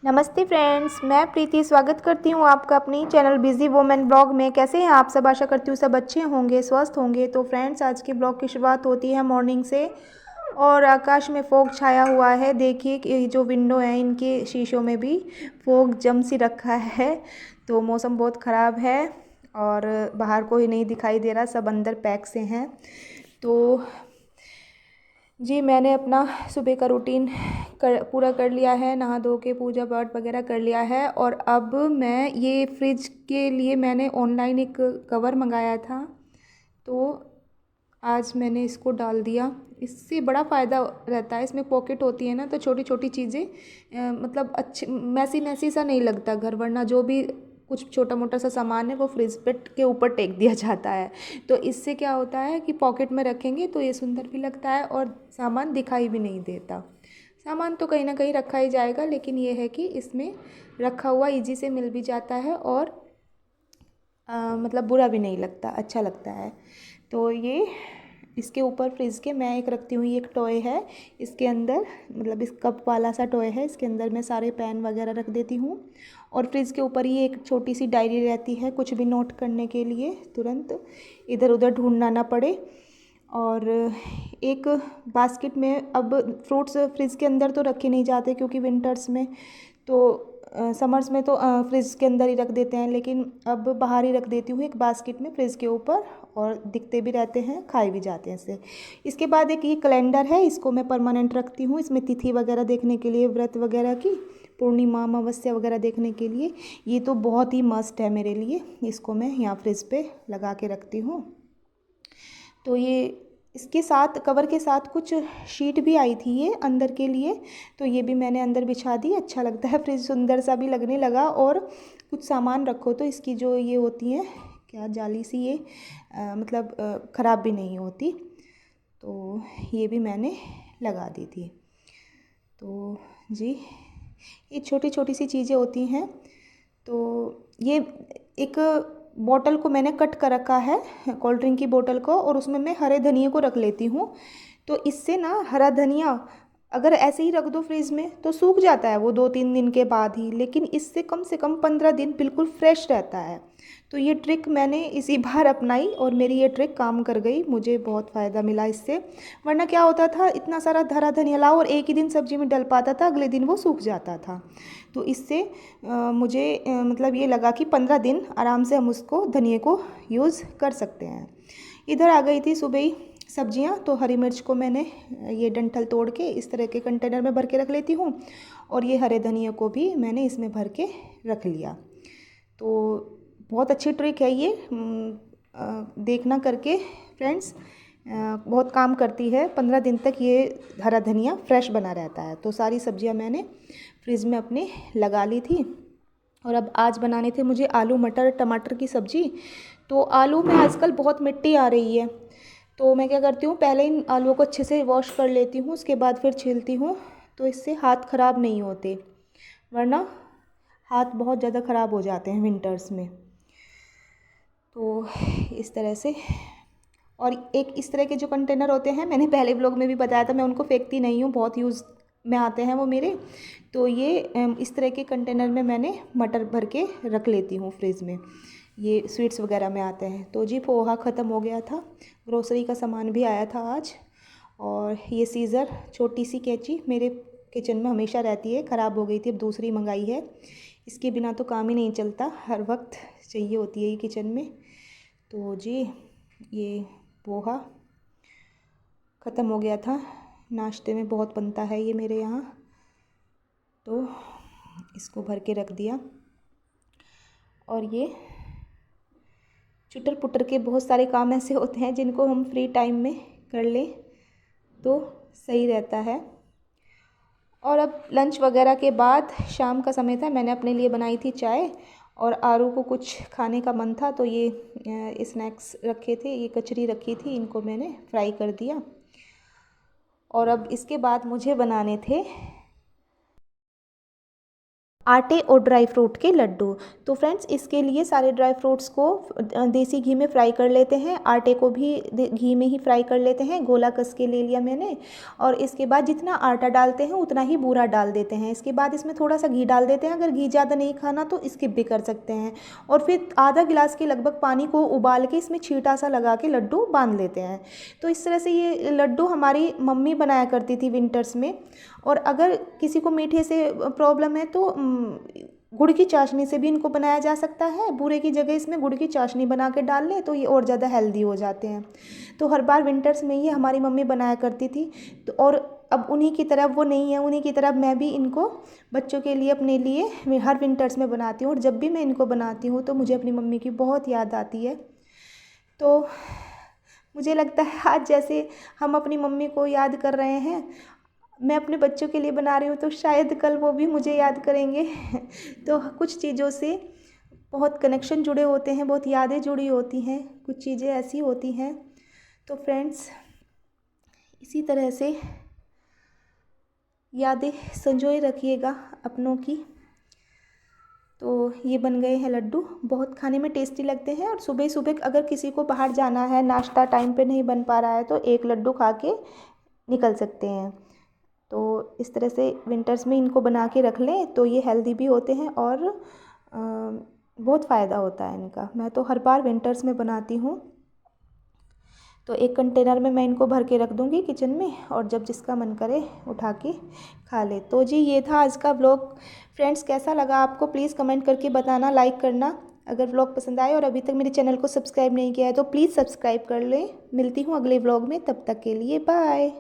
नमस्ते फ्रेंड्स, मैं प्रीति स्वागत करती हूँ आपका अपनी चैनल बिजी वुमेन ब्लॉग में। कैसे हैं आप सब? आशा करती हूँ सब अच्छे होंगे, स्वस्थ होंगे। तो फ्रेंड्स, आज के ब्लॉग की शुरुआत होती है मॉर्निंग से और आकाश में फॉग छाया हुआ है। देखिए कि ये जो विंडो है इनके शीशों में भी फॉग जम सी रखा है। तो मौसम बहुत ख़राब है और बाहर कोई नहीं दिखाई दे रहा, सब अंदर पैक से हैं। तो जी, मैंने अपना सुबह का रूटीन पूरा कर लिया है, नहा धो के पूजा पाठ वगैरह कर लिया है। और अब मैं ये फ्रिज के लिए मैंने ऑनलाइन एक कवर मंगाया था, तो आज मैंने इसको डाल दिया। इससे बड़ा फ़ायदा रहता है, इसमें पॉकेट होती है ना, तो छोटी छोटी चीज़ें मतलब अच्छे मैसी मैसी सा नहीं लगता घर, वरना जो भी कुछ छोटा मोटा सा सामान है वो फ्रिज पे के ऊपर टेक दिया जाता है। तो इससे क्या होता है कि पॉकेट में रखेंगे तो ये सुंदर भी लगता है और सामान दिखाई भी नहीं देता। सामान तो कहीं ना कहीं रखा ही जाएगा, लेकिन ये है कि इसमें रखा हुआ इजी से मिल भी जाता है और मतलब बुरा भी नहीं लगता, अच्छा लगता है। तो ये इसके ऊपर फ्रिज के मैं एक रखती हूँ, ये एक टॉय है इसके अंदर, मतलब इस कप वाला सा टॉय है, इसके अंदर मैं सारे पेन वगैरह रख देती हूँ। और फ्रिज के ऊपर ही एक छोटी सी डायरी रहती है, कुछ भी नोट करने के लिए, तुरंत इधर उधर ढूंढना ना पड़े। और एक बास्केट में, अब फ्रूट्स फ्रिज के अंदर तो रखे नहीं जाते क्योंकि विंटर्स में तो समर्स में तो फ्रिज के अंदर ही रख देते हैं, लेकिन अब बाहर ही रख देती हूँ एक बास्केट में फ्रिज के ऊपर, और दिखते भी रहते हैं, खाए भी जाते हैं इससे। इसके बाद एक ये कैलेंडर है, इसको मैं परमानेंट रखती हूँ, इसमें तिथि वगैरह देखने के लिए, व्रत वगैरह की, पूर्णिमा अमावस्या वगैरह देखने के लिए। ये तो बहुत ही मस्त है मेरे लिए, इसको मैं यहाँ फ्रिज पे लगा के रखती हूँ। तो ये इसके साथ, कवर के साथ कुछ शीट भी आई थी ये अंदर के लिए, तो ये भी मैंने अंदर बिछा दी। अच्छा लगता है, फ्रिज सुंदर सा भी लगने लगा। और कुछ सामान रखो तो इसकी जो ये होती है क्या, जाली सी, ये मतलब ख़राब भी नहीं होती। तो ये भी मैंने लगा दी थी। तो जी, ये छोटी छोटी सी चीज़ें होती हैं। तो ये एक बॉटल को मैंने कट कर रखा है, कोल्ड ड्रिंक की बोतल को, और उसमें मैं हरे धनिए को रख लेती हूँ। तो इससे ना हरा धनिया अगर ऐसे ही रख दो फ्रिज में तो सूख जाता है वो 2-3 दिन के बाद ही, लेकिन इससे कम से कम 15 दिन बिल्कुल फ्रेश रहता है। तो ये ट्रिक मैंने इसी बार अपनाई और मेरी ये ट्रिक काम कर गई, मुझे बहुत फ़ायदा मिला इससे। वरना क्या होता था, इतना सारा हरा धनिया लाओ और एक ही दिन सब्जी में डल पाता था, अगले दिन वो सूख जाता था। तो इससे मुझे मतलब ये लगा कि 15 दिन आराम से हम उसको धनिए को यूज़ कर सकते हैं। इधर आ गई थी सुबह ही सब्जियां, तो हरी मिर्च को मैंने ये डंठल तोड़ के इस तरह के कंटेनर में भर के रख लेती हूँ, और ये हरे धनिया को भी मैंने इसमें भर के रख लिया। तो बहुत अच्छी ट्रिक है ये, देखना करके फ्रेंड्स, बहुत काम करती है। 15 दिन तक ये हरा धनिया फ्रेश बना रहता है। तो सारी सब्जियां मैंने फ्रिज में अपने लगा ली थी। और अब आज बनाने थे मुझे आलू मटर टमाटर की सब्ज़ी। तो आलू में आजकल बहुत मिट्टी आ रही है, तो मैं क्या करती हूँ, पहले इन आलूओं को अच्छे से वॉश कर लेती हूँ, उसके बाद फिर छीलती हूँ। तो इससे हाथ ख़राब नहीं होते, वरना हाथ बहुत ज़्यादा ख़राब हो जाते हैं विंटर्स में। तो इस तरह से। और एक इस तरह के जो कंटेनर होते हैं, मैंने पहले ब्लॉग में भी बताया था, मैं उनको फेंकती नहीं हूँ, बहुत यूज़ में आते हैं वो मेरे। तो ये इस तरह के कंटेनर में मैंने मटर भर के रख लेती हूँ फ्रिज में, ये स्वीट्स वगैरह में आते हैं। तो जी, पोहा ख़त्म हो गया था, ग्रोसरी का सामान भी आया था आज। और ये सीज़र, छोटी सी कैंची मेरे किचन में हमेशा रहती है, ख़राब हो गई थी, अब दूसरी मंगाई है। इसके बिना तो काम ही नहीं चलता, हर वक्त चाहिए होती है ये किचन में। तो जी, ये पोहा ख़त्म हो गया था, नाश्ते में बहुत बनता है ये मेरे यहाँ, तो इसको भर के रख दिया। और ये चुटर पुटर के बहुत सारे काम ऐसे होते हैं जिनको हम फ्री टाइम में कर लें तो सही रहता है। और अब लंच वगैरह के बाद शाम का समय था, मैंने अपने लिए बनाई थी चाय, और आरू को कुछ खाने का मन था, तो ये स्नैक्स रखे थे, ये कचरी रखी थी, इनको मैंने फ्राई कर दिया। और अब इसके बाद मुझे बनाने थे आटे और ड्राई फ्रूट के लड्डू। तो फ्रेंड्स इसके लिए सारे ड्राई फ्रूट्स को देसी घी में फ्राई कर लेते हैं, आटे को भी घी में ही फ्राई कर लेते हैं, गोला कस के ले लिया मैंने। और इसके बाद जितना आटा डालते हैं उतना ही बूरा डाल देते हैं। इसके बाद इसमें थोड़ा सा घी डाल देते हैं, अगर घी ज़्यादा नहीं खाना तो स्किप भी कर सकते हैं। और फिर आधा गिलास के लगभग पानी को उबाल के इसमें छींटा सा लगा के लड्डू बांध लेते हैं। तो इस तरह से ये लड्डू हमारी मम्मी बनाया करती थी विंटर्स में। और अगर किसी को मीठे से प्रॉब्लम है तो गुड़ की चाशनी से भी इनको बनाया जा सकता है। बूरे की जगह इसमें गुड़ की चाशनी बना के डाल लें तो ये और ज़्यादा हेल्दी हो जाते हैं। तो हर बार विंटर्स में ये हमारी मम्मी बनाया करती थी। तो और अब उन्हीं की तरह वो नहीं है, उन्हीं की तरह मैं भी इनको बच्चों के लिए अपने लिए हर विंटर्स में बनाती हूँ। और जब भी मैं इनको बनाती हूँ तो मुझे अपनी मम्मी की बहुत याद आती है। तो मुझे लगता है आज जैसे हम अपनी मम्मी को याद कर रहे हैं, मैं अपने बच्चों के लिए बना रही हूँ तो शायद कल वो भी मुझे याद करेंगे। तो कुछ चीज़ों से बहुत कनेक्शन जुड़े होते हैं, बहुत यादें जुड़ी होती हैं, कुछ चीज़ें ऐसी होती हैं। तो फ्रेंड्स इसी तरह से यादें संजोए रखिएगा अपनों की। तो ये बन गए हैं लड्डू, बहुत खाने में टेस्टी लगते हैं। और सुबह सुबह अगर किसी को बाहर जाना है, नाश्ता टाइम पे नहीं बन पा रहा है तो एक लड्डू खा के निकल सकते हैं। तो इस तरह से विंटर्स में इनको बना के रख लें तो ये हेल्दी भी होते हैं और बहुत फ़ायदा होता है इनका। मैं तो हर बार विंटर्स में बनाती हूँ। तो एक कंटेनर में मैं इनको भर के रख दूँगी किचन में, और जब जिसका मन करे उठा के खा ले। तो जी ये था आज का व्लॉग। फ्रेंड्स कैसा लगा आपको प्लीज़ कमेंट करके बताना, लाइक करना अगर व्लॉग पसंद आए। और अभी तक मेरे चैनल को सब्सक्राइब नहीं किया है तो प्लीज़ सब्सक्राइब कर लें। मिलती हूँ अगले व्लॉग में, तब तक के लिए बाय।